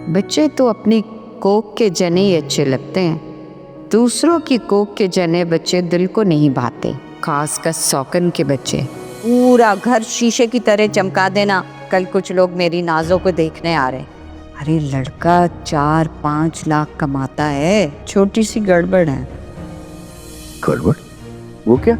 बच्चे तो अपनी कोख के जने ही अच्छे लगते हैं, दूसरों की कोख के जने बच्चे दिल को नहीं भाते, खासकर सौकन के बच्चे। पूरा घर शीशे की तरह चमका देना, कल कुछ लोग मेरी नाजों को देखने आ रहे। अरे लड़का 4-5 लाख कमाता है, छोटी सी गड़बड़ है। गड़बड़? वो क्या?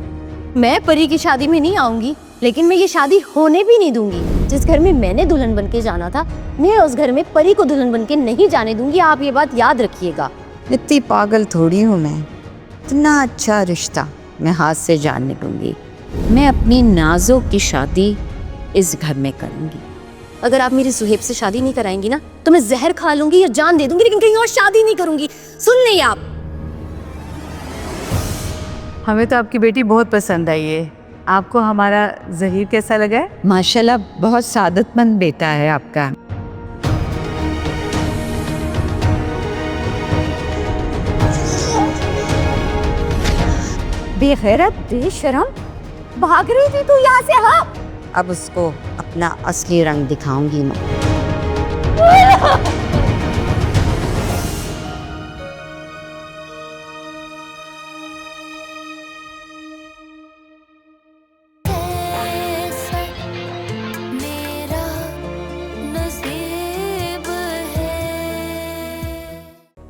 मैं परी की शादी में नहीं आऊंगी, लेकिन मैं ये शादी होने भी नहीं दूंगी। जिस घर में मैंने दुल्हन बनके जाना था, मैं उस घर में परी को दुल्हन बनके नहीं जाने दूंगी। आप ये बात याद रखिएगा। इतनी पागल थोड़ी हूँ मैं, इतना अच्छा रिश्ता मैं हाथ से जाने दूंगी। मैं अपनी नाजों की शादी इस घर में करूंगी। अगर आप मेरी सुहेब से शादी नहीं कराएंगी ना, तो मैं जहर खा लूंगी या जान दे दूंगी, लेकिन कहीं और शादी नहीं करूंगी। सुन नहीं आप? हमें तो आपकी बेटी बहुत पसंद आई है। आपको हमारा ज़हीर कैसा लगा है? माशाल्लाह बहुत सादतमंद बेटा है आपका। बेगैरत, बेशरम, भाग रही थी तू यहाँ से? हाँ, अब उसको अपना असली रंग दिखाऊंगी मैं।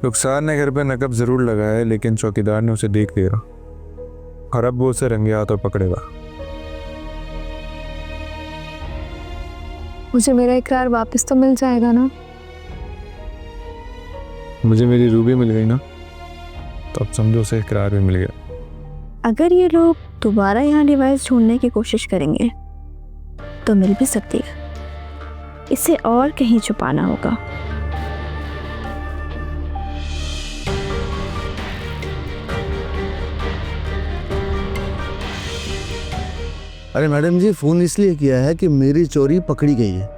रुखसार ने घर पे नकब जरूर लगाया है, लेकिन चौकीदार ने उसे देख लिया और अब वो उसे रंगे हाथों पकड़ेगा। मुझे मेरा इकरार वापस तो मिल जाएगा ना? मुझे मेरी रूबी मिल गई ना, तो अब समझो उसे इकरार भी मिल गया। अगर ये लोग दोबारा यहाँ डिवाइस ढूंढने की कोशिश करेंगे तो मिल भी सकती है। इसे और कहीं छुपाना होगा। अरे मैडम जी, फोन इसलिए किया है कि मेरी चोरी पकड़ी गई है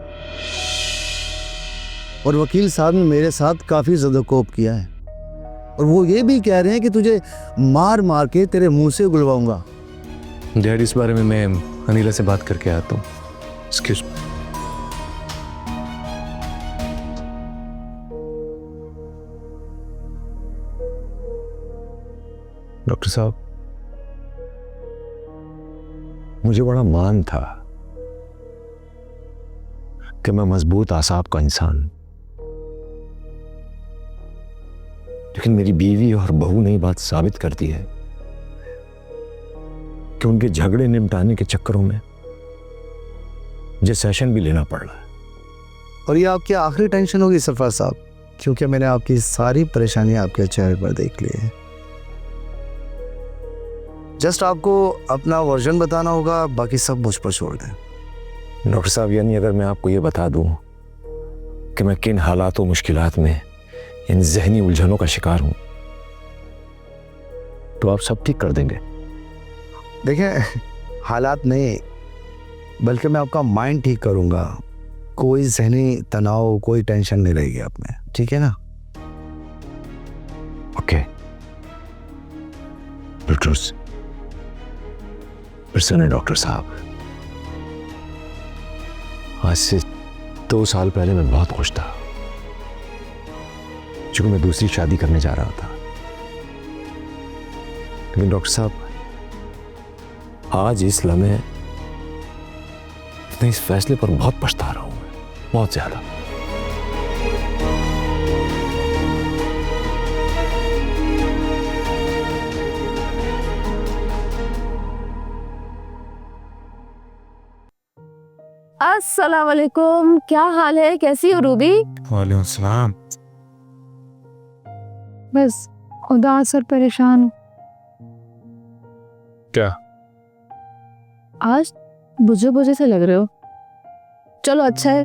और वकील साहब ने मेरे साथ काफी ज़दोकोप किया है और वो ये भी कह रहे हैं कि तुझे मार मार के तेरे मुंह से उगलवाऊंगा। डैड, इस बारे में मैं अनिला से बात करके आता हूँ। Excuse me. डॉक्टर साहब, मुझे बड़ा मान था कि मैं मजबूत आसाब का इंसान, लेकिन मेरी बीवी और बहू ने बात साबित कर दी है कि उनके झगड़े निपटाने के चक्करों में मुझे सेशन भी लेना पड़ रहा है। और ये आपकी आखिरी टेंशन होगी सरफराज साहब, क्योंकि मैंने आपकी सारी परेशानी आपके चेहरे पर देख ली है। जस्ट आपको अपना वर्जन बताना होगा, बाकी सब मुझ पर छोड़ दें। डॉक्टर साहब, यानी अगर मैं आपको ये बता दूं कि मैं किन हालात और मुश्किलात में इन जहनी उलझनों का शिकार हूं, तो आप सब ठीक कर देंगे? देखें, हालात नहीं बल्कि मैं आपका माइंड ठीक करूंगा। कोई जहनी तनाव, कोई टेंशन नहीं रहेगी आप में, ठीक है ना? ओके बिल्ट्रूस, प्रसन्न डॉक्टर साहब, आज से 2 साल पहले मैं बहुत खुश था, क्योंकि मैं दूसरी शादी करने जा रहा था। लेकिन डॉक्टर साहब, आज इस लम्हे मैं इस फैसले पर बहुत पछता रहा हूं, बहुत ज्यादा। अस्सलाम वालेकुम, क्या हाल है? कैसी हो रूबी? वालेकुम सलाम। बस उदास और परेशान हूँ। क्या? आज बुझे बुझे से लग रहे हो। चलो अच्छा है,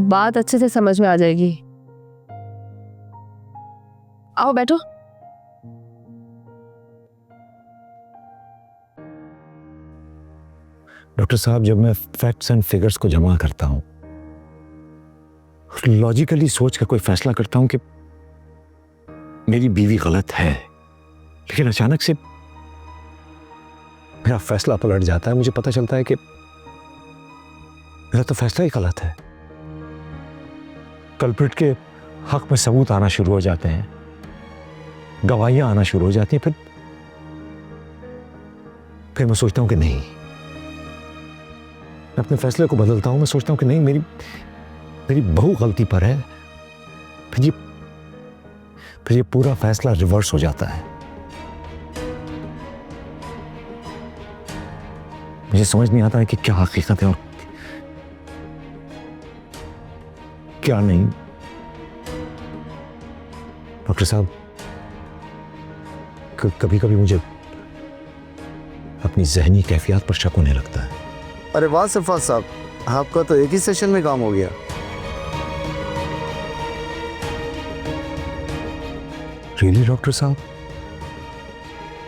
बात अच्छे से समझ में आ जाएगी। आओ बैठो। डॉक्टर साहब, जब मैं फैक्ट्स एंड फिगर्स को जमा करता हूं, लॉजिकली सोच कर कोई फैसला करता हूं कि मेरी बीवी गलत है, लेकिन अचानक से मेरा फैसला पलट जाता है। मुझे पता चलता है कि मेरा तो फैसला ही गलत है। कल्प्रिट के हक में सबूत आना शुरू हो जाते हैं, गवाहियां आना शुरू हो जाती हैं, फिर मैं सोचता हूं कि नहीं, मैं अपने फैसले को बदलता हूं। मैं सोचता हूं कि नहीं, मेरी बहू गलती पर है। फिर ये पूरा फैसला रिवर्स हो जाता है। मुझे समझ नहीं आता है कि क्या हकीकत है और क्या नहीं। डॉक्टर साहब, कभी कभी मुझे अपनी जहनी कैफियत पर शक होने लगता है। अरे वाह सरफराज साहब, आपका तो एक ही सेशन में काम हो गया। रियली डॉक्टर साहब?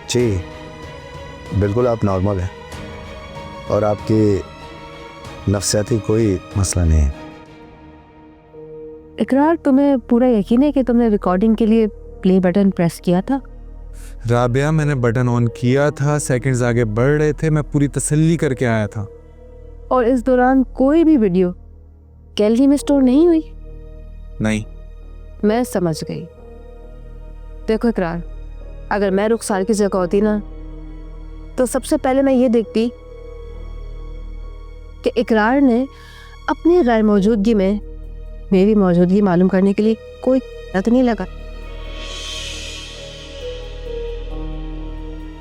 जी बिल्कुल, आप नॉर्मल हैं और आपकी नफ्सियाती कोई मसला नहीं है। इकरार, तुम्हें पूरा यकीन है कि तुमने रिकॉर्डिंग के लिए प्ले बटन प्रेस किया था? राबिया, मैंने बटन ऑन किया था, सेकंड्स आगे बढ़ रहे थे, मैं पूरी तसल्ली करके आया था। और इस दौरान कोई भी वीडियो गैलरी में स्टोर नहीं हुई? नहीं। मैं समझ गई। देखो इकरार, अगर मैं रुखसार की जगह होती ना, तो सबसे पहले मैं ये देखती कि इकरार ने अपनी गैर मौजूदगी में मेरी मौजूदगी मालूम करने के लिए कोई तो नहीं लगा।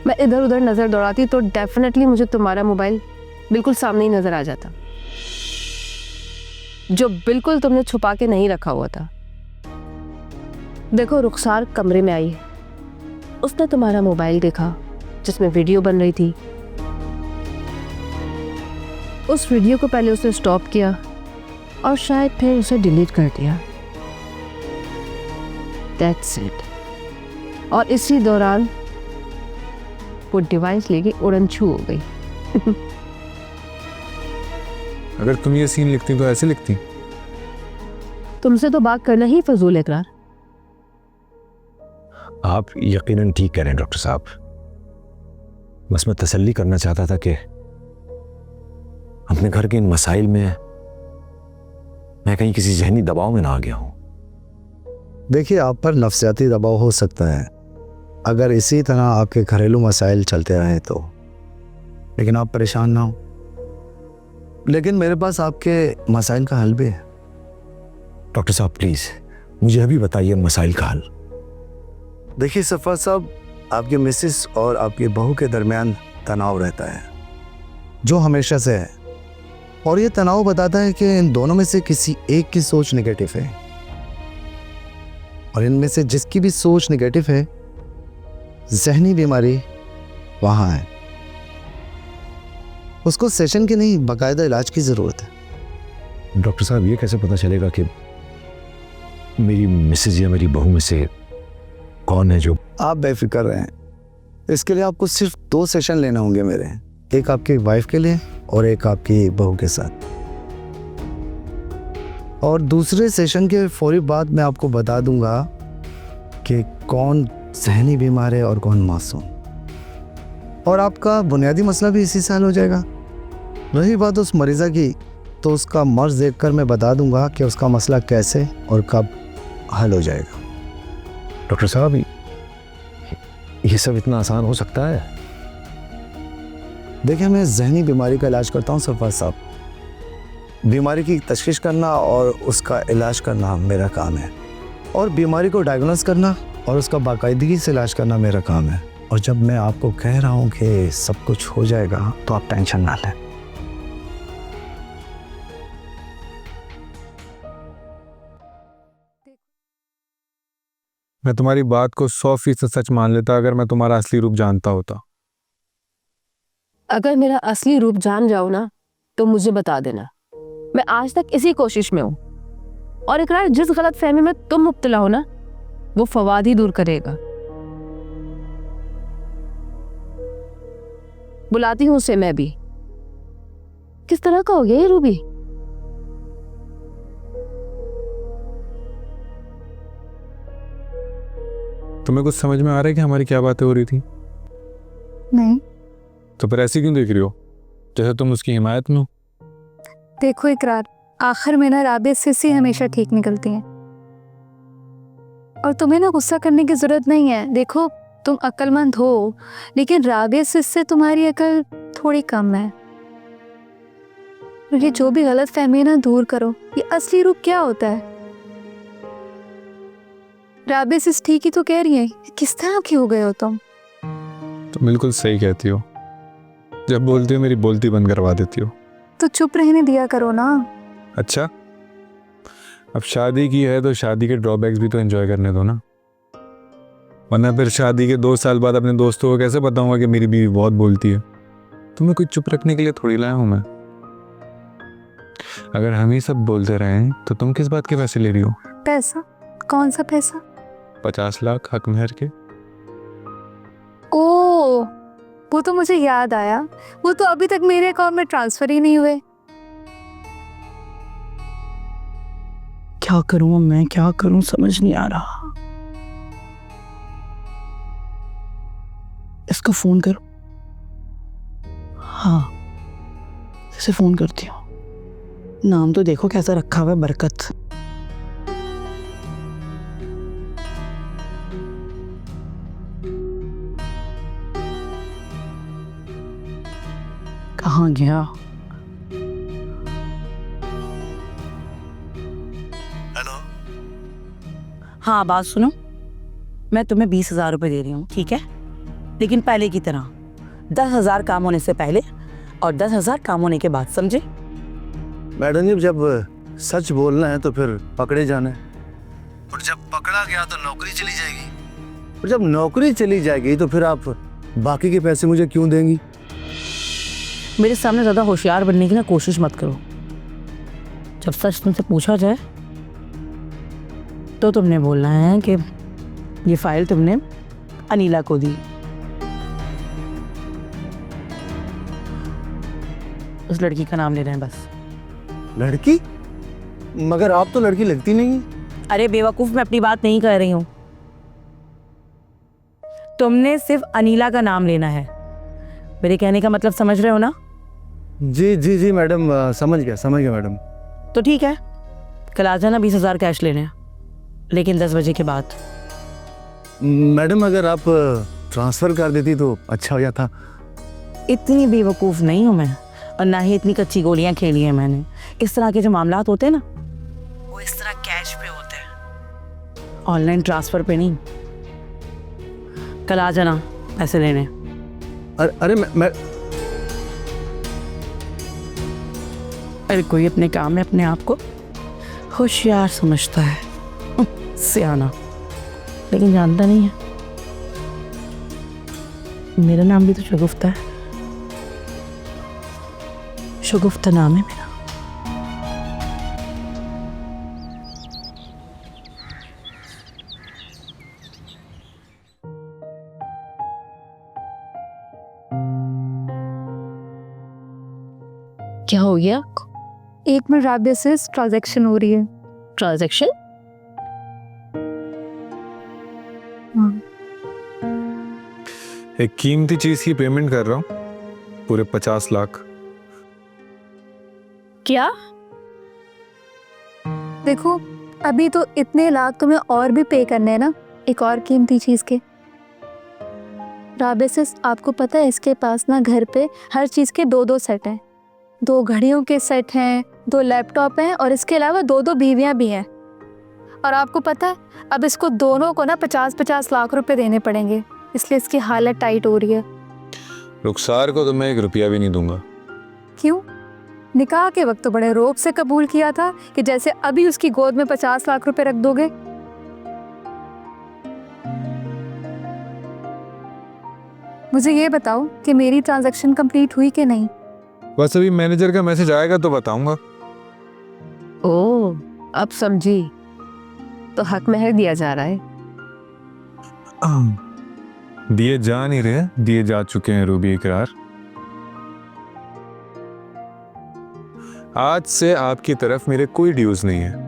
मैं इधर उधर नजर दौड़ाती तो डेफिनेटली मुझे तुम्हारा मोबाइल बिल्कुल सामने ही नजर आ जाता, जो बिल्कुल तुमने छुपा के नहीं रखा हुआ था। देखो, रुखसार कमरे में आई, उसने तुम्हारा मोबाइल देखा जिसमें वीडियो बन रही थी। उस वीडियो को पहले उसने स्टॉप किया और शायद फिर उसे डिलीट कर दिया। That's it। और इसी दौरान वो डिवाइस लेके उड़न छू हो गई। अगर तुम ये सीन लिखती तो ऐसे लिखती? तुमसे तो बात करना ही फजूल है इकरार। आप यकीनन ठीक कह रहे हैं डॉक्टर साहब। बस मैं तसल्ली करना चाहता था कि अपने घर के इन मसाइल में मैं कहीं किसी जहनी दबाव में ना आ गया हूं। देखिए, आप पर नफ्सियाती दबाव हो सकता है अगर इसी तरह आपके घरेलू मसाइल चलते रहे तो, लेकिन आप परेशान ना हो। लेकिन मेरे पास आपके मसाइल का हल भी है। डॉक्टर साहब प्लीज मुझे अभी बताइए मसाइल का हल। देखिए सरफराज साहब, आपके मिसेस और आपकी बहू के दरमियान तनाव रहता है, जो हमेशा से है, और ये तनाव बताता है कि इन दोनों में से किसी एक की सोच नेगेटिव है, और इनमें से जिसकी भी सोच नेगेटिव है, जहनी बीमारी वहाँ है। उसको सेशन की नहीं, बाकायदा इलाज की ज़रूरत है। डॉक्टर साहब, ये कैसे पता चलेगा कि मेरी मिसेज या मेरी बहू में से कौन है जो? आप बेफिक्र रहें, इसके लिए आपको सिर्फ 2 सेशन लेने होंगे मेरे, एक आपकी वाइफ के लिए और एक आपकी बहू के साथ। और दूसरे सेशन के फौरी बाद मैं आपको बता दूंगा कि कौन जहनी बीमार है और कौन मासूम, और आपका बुनियादी मसला भी इसी से हल हो जाएगा। रही बात उस मरीज़ा की, तो उसका मर्ज देखकर मैं बता दूंगा कि उसका मसला कैसे और कब हल हो जाएगा। डॉक्टर साहब, ये सब इतना आसान हो सकता है? देखिए, मैं जहनी बीमारी का इलाज करता हूँ सरफराज साहब। बीमारी की तशख़ीस करना और उसका इलाज करना मेरा काम है, और बीमारी को डायग्नोस करना और उसका बाकायदगी से इलाज करना मेरा काम है। और जब मैं आपको कह रहा हूँ कि सब कुछ हो जाएगा, तो आप टेंशन ना लें। मैं तुम्हारी बात को 100% सच मान लेता अगर मैं तुम्हारा असली रूप जानता होता। अगर मेरा असली रूप जान जाओ ना, तो मुझे बता देना। मैं आज तक इसी कोशिश में हूं, और इकरार, जिस गलत फहमी में तुम मुब्तला हो ना, वो फवाद ही दूर करेगा। बुलाती हूं उसे मैं भी। किस तरह का हो गया ये रूबी? तुम्हें कुछ समझ में आ रहा है कि हमारी क्या बातें हो रही थी? नहीं। तो फिर ऐसी क्यों देख रही हो, जैसे तुम उसकी हिमायत में हो? देखो इकरार, आखिर में ना राबिया सिसी हमेशा ठीक निकलती हैं। और तुम्हें ना गुस्सा करने की ज़रूरत नहीं है। देखो तुम अक्लमंद हो, लेकिन राबिया से तुम्हारी अकल थोड़ी कम है। और ये जो भी गलत फहमी है ना, दूर करो। ये असली रूप क्या होता है? राबिया सिस ठीक ही तो कह रही है। किस तरह की हो गए हो तुम? तो बिल्कुल सही कहती हो, जब बोलती हो मेरी बोलती बंद करवा देती हो। तो चुप रहने दिया करो ना। अच्छा, अब शादी की है तो शादी के ड्रॉबैक्स भी तो एंजॉय करने दो ना, वरना फिर शादी के 2 साल बाद अपने दोस्तों को कैसे बताऊंगा कि मेरी बीवी बहुत बोलती है। तुम्हें कोई चुप रखने के लिए थोड़ी लाया हूं मैं। अगर हम ही सब बोलते रहें तो तुम किस बात के पैसे ले रही हो? पैसा? कौन सा पैसा? 50 लाख हक मेहर के। ओ, वो तो मुझे याद आया। वो तो अभी तक मेरे अकाउंट में ट्रांसफर ही नहीं हुए। क्या करूं मैं, क्या करूं, समझ नहीं आ रहा। इसको फोन करो। हाँ, इसे फोन करती हूँ। नाम तो देखो कैसा रखा हुआ है, बरकत। कहाँ गया? हेलो। हाँ, बात सुनो। मैं तुम्हें 20,000 रुपये दे रही हूँ, ठीक है? लेकिन पहले की तरह 10,000 काम होने से पहले और 10,000 काम होने के बाद, समझे? मैडम जी, जब सच बोलना है तो फिर पकड़े जाना है, और जब पकड़ा गया तो नौकरी चली जाएगी। और जब नौकरी चली जाएगी तो फिर आप बाकी के पैसे मुझे क्यों देंगी? मेरे सामने ज़्यादा होशियार बनने की ना कोशिश मत करो। जब सच तुमसे पूछा जाए तो तुमने बोलना है कि ये फाइल तुमने अनीला को दी। उस लड़की का नाम ले रहे हैं बस। लड़की? मगर आप तो लड़की लगती नहीं। अरे बेवकूफ़, मैं अपनी बात नहीं कर रही हूँ। तुमने सिर्फ अनीला का नाम लेना है। मेरे कहने का मतलब समझ रहे हो ना? जी जी जी मैडम, समझ गया मैडम। तो ठीक है, कल आ जाना 20,000 कैश लेने, लेकिन 10 बजे के बाद। मैडम, अगर आप ट्रांसफ़र कर देती तो अच्छा हो जाता। इतनी बेवकूफ़ नहीं हूँ मैं, और ना ही इतनी कच्ची गोलियां खेली हैं मैंने। इस तरह के जो मामलात होते हैं ना, वो इस तरह कैश पे होते हैं, ऑनलाइन ट्रांसफर पे नहीं। कल आ जाना पैसे लेने। अरे मैं अरे कोई अपने काम में अपने आप को होशियार समझता है, सियाना, लेकिन जानता नहीं है मेरा नाम भी तो शगुफ्ता है। शगुफ्ता नाम है मेरा। क्या हो गया? 1 मिनट, राबिया से ट्रांजैक्शन हो रही है। ट्रांजैक्शन? एक कीमती चीज की पेमेंट कर रहा हूँ, पूरे 50 लाख। क्या? देखो, अभी तो इतने लाख तुम्हें और भी पे करने हैं ना, एक और कीमती चीज़ के। राबिया से, आपको पता है इसके पास ना घर पे हर चीज़ के 2-2 सेट हैं। 2 घड़ियों के सेट हैं, 2 लैपटॉप हैं, और इसके अलावा 2-2 बीवियाँ भी हैं। और आपको पता है अब इसको दोनों को ना 50-50 लाख रुपए देने पड़ेंगे, इसलिए इसकी हालत टाइट हो रही है। रुखसार को तो मैं 1 रुपया भी नहीं दूंगा। क्यों? निकाह के वक्त तो बड़े रोब से कबूल किया था कि जैसे अभी उसकी गोद में 50 लाख रुपए रख दोगे। मुझे ये बताओ कि मेरी ट्रांजैक्शन कंप्लीट हुई कि नहीं? बस अभी मैनेजर का मैसेज आएगा तो बताऊंगा। ओह, अब समझी। तो हक महर दिया जा रहा है। दिए जा नहीं रहे, दिए जा चुके हैं रूबी इकरार। आज से आपकी तरफ मेरे कोई ड्यूज नहीं है।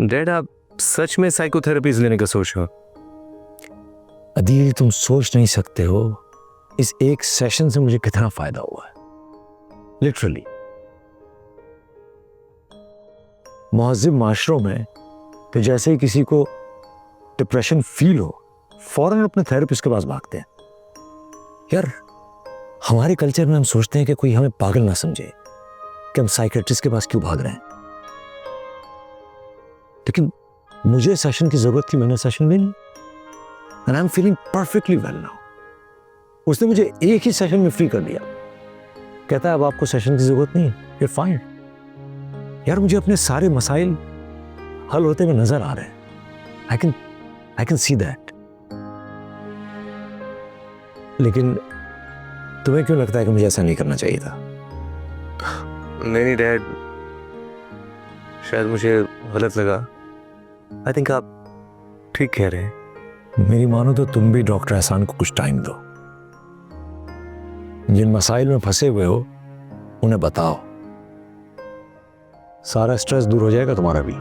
डैड, आप सच में साइकोथेरेपीज लेने का सोच रहे हो? अदील, तुम सोच नहीं सकते हो इस एक सेशन से मुझे कितना फायदा हुआ है। लिटरली महज़िब माशरों में कि जैसे ही किसी को डिप्रेशन फील हो फौरन अपने थेरेपिस्ट के पास भागते हैं। यार, हमारे कल्चर में हम सोचते हैं कि कोई हमें पागल ना समझे कि हम साइकियाट्रिस्ट के पास क्यों भाग रहे हैं, लेकिन मुझे सेशन की जरूरत थी, मैंने सेशन ली and I am feeling perfectly well now. उसने मुझे एक ही सेशन में फ्री कर दिया, कहता है अब आपको सेशन की जरूरत नहीं, यू फाइन। यार, मुझे अपने सारे मसाइल हल होते हुए नजर आ रहे हैं। I can see that. लेकिन तुम्हें क्यों लगता है कि मुझे ऐसा नहीं करना चाहिए था? नहीं डैड, शायद मुझे गलत लगा। आई थिंक आप ठीक कह रहे हैं। मेरी मानो तो तुम भी डॉक्टर एहसान को कुछ टाइम दो। जिन मसाइल में फंसे हुए हो उन्हें बताओ, सारा स्ट्रेस दूर हो जाएगा तुम्हारा भी।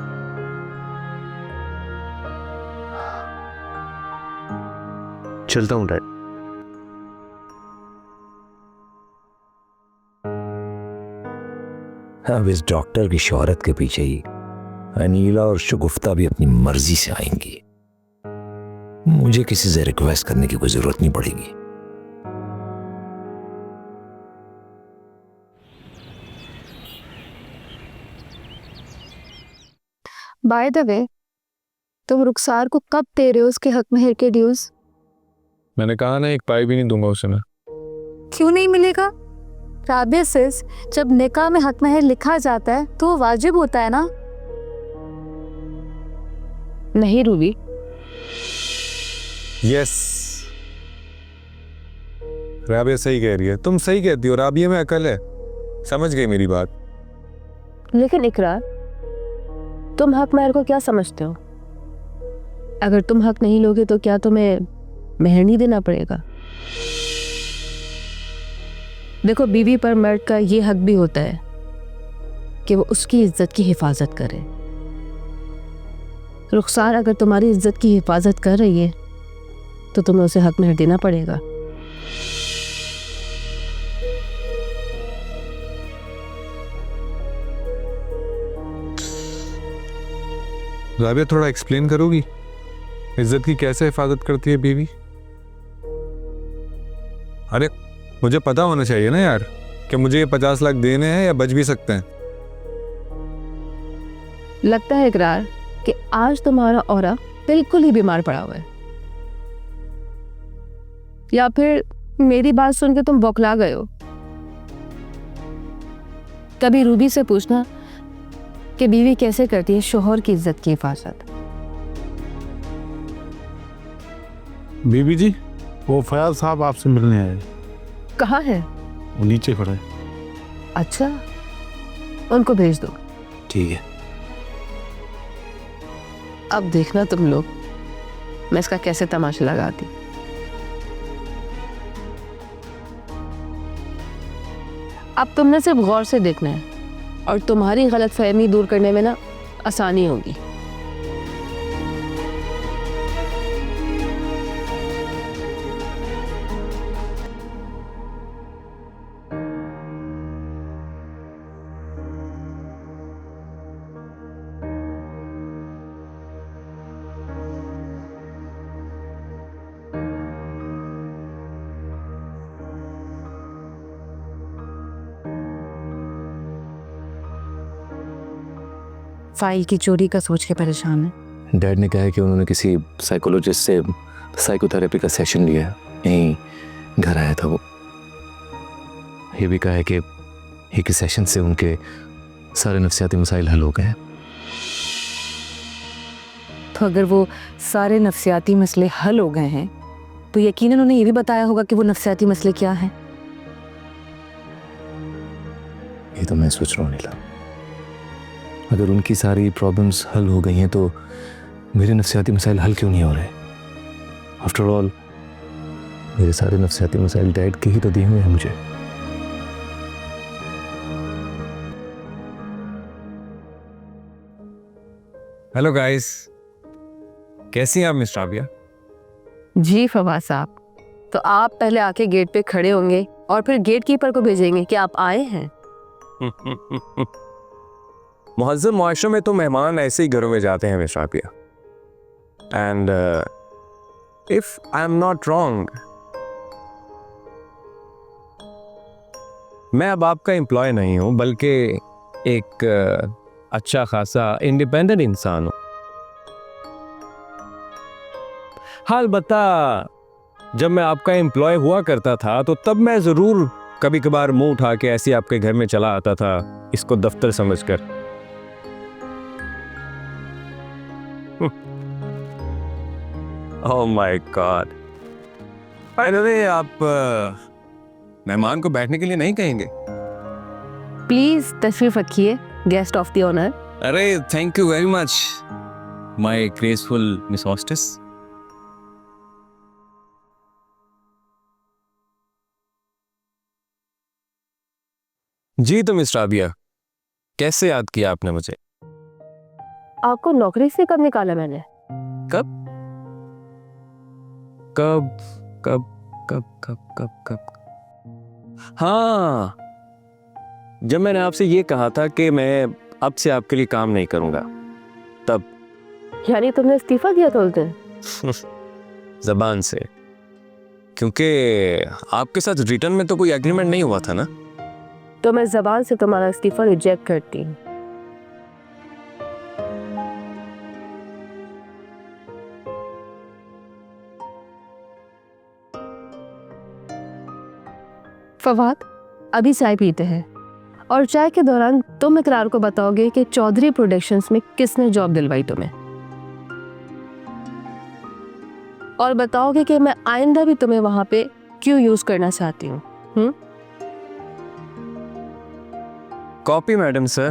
चलता हूं डैड। अब इस डॉक्टर की शोहरत के पीछे ही अनीला और शगुफ्ता भी अपनी मर्जी से आएंगी। मुझे किसी से रिक्वेस्ट करने की कोई जरूरत नहीं पड़ेगी। बाय द वे, तुम रुखसार को कब दे रहे हो उसके हक में के ड्यूज? मैंने कहा ना, एक पाई भी नहीं दूंगा उसे मैं। क्यों नहीं मिलेगा? राबिया सिस, जब निकाह में हक महर लिखा जाता है तो वो वाजिब होता है ना। नहीं रूबी, यस, राबिया सही कह रही है। तुम सही कहती हो, राबिया में अकल है, समझ गई मेरी बात। लेकिन इकरार, तुम हक महर को क्या समझते हो? अगर तुम हक नहीं लोगे तो क्या तुम्हें महर नहीं देना पड़ेगा? देखो, बीवी पर मर्द का ये हक भी होता है कि वो उसकी इज्जत की हिफाजत करे। रुखसार अगर तुम्हारी इज्जत की हिफाजत कर रही है तो तुम्हें उसे हक महर देना पड़ेगा। राबिया, थोड़ा एक्सप्लेन करोगी इज्जत की कैसे हिफाजत करती है बीवी? अरे मुझे पता होना चाहिए ना यार कि मुझे ये 50 लाख देने हैं या बच भी सकते हैं। लगता है इकरार कि आज तुम्हारा औरा बिल्कुल ही बीमार पड़ा हुआ है, या फिर मेरी बात सुन के तुम बौखला गए हो। कभी रूबी से पूछना कि बीवी कैसे करती है शोहर की इज्जत की हिफाजत। बीबी जी, वो फयाज साहब आपसे मिलने आए। कहाँ है? वो नीचे खड़ा है। अच्छा, उनको भेज दो। ठीक है। अब देखना तुम लोग मैं इसका कैसे तमाशा लगाती। अब तुमने सिर्फ गौर से देखना है और तुम्हारी गलतफहमी दूर करने में ना आसानी होगी। फाइल की चोरी का सोच के परेशान है। डैड ने कहा है कि उन्होंने किसी साइकोलॉजिस्ट से साइकोथेरेपी का सेशन लिया, यहीं घर आया था वो। ये भी कहा है कि एक सेशन से उनके सारे नफ्सियाती मसाइल हल हो गए हैं। तो अगर वो सारे नफ्सियाती मसले हल हो गए हैं तो यकीनन उन्हें ये भी बताया होगा कि वो नफ्सियाती मसले क्या हैं। ये तो मैं सोच रहा हूँ नीला, अगर उनकी सारी प्रॉब्लम्स हल हो गई हैं तो मेरे नफ्सियाती मसाइल हल क्यों नहीं हो रहे? आफ्टर ऑल मेरे सारे नफ्सियाती मसाइल डैड के ही तो दिए हुए हैं मुझे। हेलो गाइस, कैसी हैं आप मिस राबिया? जी फवाद साहब, तो आप पहले आके गेट पे खड़े होंगे और फिर गेट कीपर को भेजेंगे कि आप आए हैं। मुहज्जम मुआशरे में तो मेहमान ऐसे ही घरों में जाते हैं miss Rabia. And if I am not wrong, मैं अब आपका एम्प्लॉय नहीं हूं, बल्कि एक अच्छा खासा इंडिपेंडेंट इंसान हूं। हाल बता, जब मैं आपका एम्प्लॉय हुआ करता था तो तब मैं ज़रूर कभी कभार मुंह उठा के ऐसे आपके घर में चला आता था, इसको दफ्तर समझकर। Oh my God. अरे आप मेहमान को बैठने के लिए नहीं कहेंगे? प्लीज तशरीफ रखिए, गेस्ट ऑफ द ऑनर। अरे thank you very much my graceful miss hostess. जी तो मिस राबिया, कैसे याद किया आपने मुझे? आपको नौकरी से कब निकाला मैंने? कब कब कब कब कब कब कब हाँ, जब मैंने आपसे ये कहा था कि मैं अब से आपके लिए काम नहीं करूंगा, तब। यानी तुमने इस्तीफा दिया था उस दिन? जबान से, क्योंकि आपके साथ रिटर्न में तो कोई एग्रीमेंट नहीं हुआ था ना। तो मैं जबान से तुम्हारा इस्तीफा रिजेक्ट करती हूँ। फवाद, अभी चाय पीते हैं और चाय के दौरान तुम इकरार को बताओगे कि चौधरी प्रोडक्शंस में किसने जॉब दिलवाई तुम्हें, और बताओगे कि मैं आइंदा भी तुम्हें वहां पे क्यों यूज करना चाहती हूँ। Copy madam sir.